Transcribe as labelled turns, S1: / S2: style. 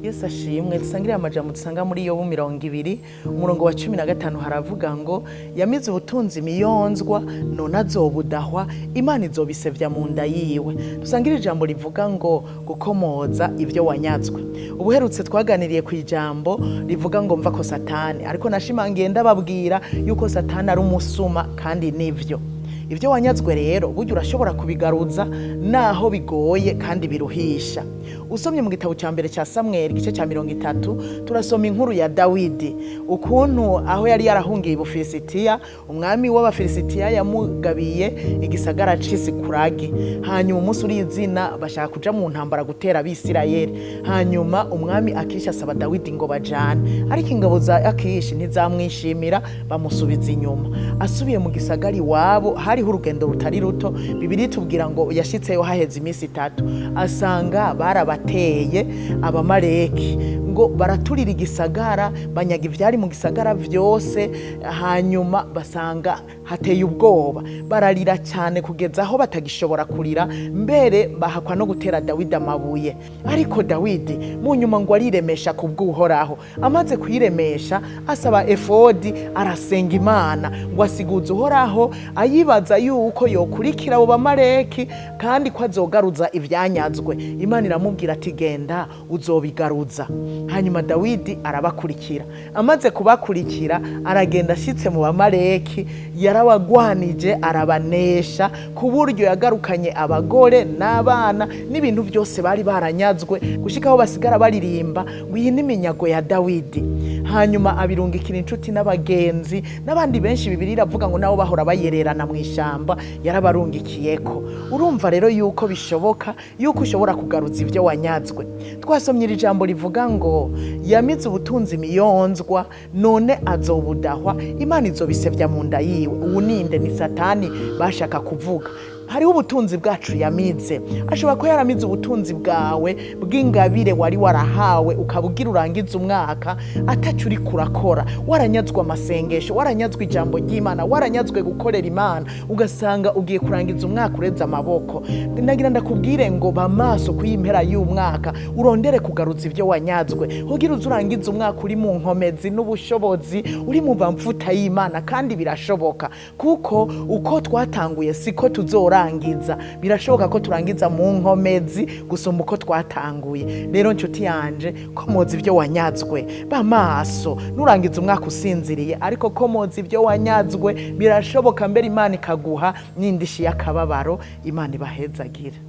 S1: Yesu ashimwe. Dusangire amajambo dusanga muri Yobu 20 umurongo wa 15 haravuga ngo yamize ubutunzi miyonzwa none azobudahwa Imana izobisevya mu nda yiwe. Dusangire ijambo rivuga ngo gukomoza ivyo wanyazwe. Ubuherutse twaganiriye ku ijambo rivuga ngo mva ko Satani, ariko nashimangiye ndababwira yuko Satani ari umusuma kandi nivyo. Ivyo wanyazwe rero burya urashobora kubigaruza naho bigoye kandi biruhisha. Usomye mu gitabo cya mbere cya Samuel igice cya 30 turasoma inkuru ya Dawidi ukuntu aho yari yarahungiye Ubufilisitiya, umwami w'Abafilisitiya yamugabiye igisagara c'Isikuragi. Hanyuma umunsi uri izina bashaka kuja mu ntambara gutera Abisirayeli. Hanyuma umwami Akishi asaba Dawidi ngo bajane, ariko ingabo za Akishi ntizamwishimira bamusubiza inyuma. Asubiye mu gisagara iwabo hariho urugendo rutari ruto, Bibiliya itubwira ngo yashitseyo haheze iminsi 3, asanga barabateye Abamaleki ngo baraturira igisagara, banyaga ivyari mu gisagara vyose. Hanyuma basanga hateye ubwoba, bararira cyane kugeza aho batagishobora kurira, mbere bahakwa no gutera Dawidi amabuye. Ariko Dawidi mu nyuma ngo ariremesha kubw'Uhoraho, amaze kuyiremesha asaba efodi, arasenga Imana ngo asiguze Uhoraho, ayibaza yuko yokurikira abo Bamaleki kandi ko azogaruza ivyanyazwe. Imana iramubwira ati genda uzobigaruza. Hanyuma Dawidi arabakurikira, amaze kubakurikira aragenda ashitse mu Bamaleki, yarabagwanije arabanesha ku buryo yagarukanye abagore n'abana n'ibintu byose bari baranyazwe, gushika aho basigara baririmba ngo iyi n'iminyago ya Dawidi. Hanyuma abirungikira inshuti n'abagenzi n'abandi benshi. Bibiliya iravuga ngo nabo bahora bayererana mu ishamba yarabarungikiyeko. Urumva rero yuko bishoboka yuko ushobora kugaruza ivyo wanyazwe. Twasomye iri jambo rivuga ngo yamize ubutunzi miyonzwa none azobudahwa Imana izobisevya mu nda yiwe. Ubu ninde? Ni Satani bashaka kuvuga. Hariho ubutunzi bwacu yamize. Ashobora ko yaramize ubutunzi bwawe bw'ingabire wari warahawe, ukabugira urangiza umwaka atacu uri kurakora, waranyazwe amasengesho, waranyazwe ijambo ry'Imana, waranyazwe gukorera Imana, ugasanga ugiye kurangiza umwaka ureze amaboko. Nagira ndakubwire ngo bamaso kuyimpera y'umwaka urondere kugaruza ivyo wanyazwe, kugira uzurangiza umwaka uri mu nkomezi n'ubushobozi, uri mu bamfuta y'Imana. Kandi birashoboka kuko uko twatanguye siko tuzorangiza. Birashoboka ko turangiza mu nkomezi gusumba uko twatanguye. Rero nshuti yanje, komoza ivyo wanyazwe, bamaso nurangiza umwaka usinziriye, ariko komoza ivyo wanyazwe birashoboka, mbere Imana ikaguha n'indishi y'akababaro. Imana ibahezagire.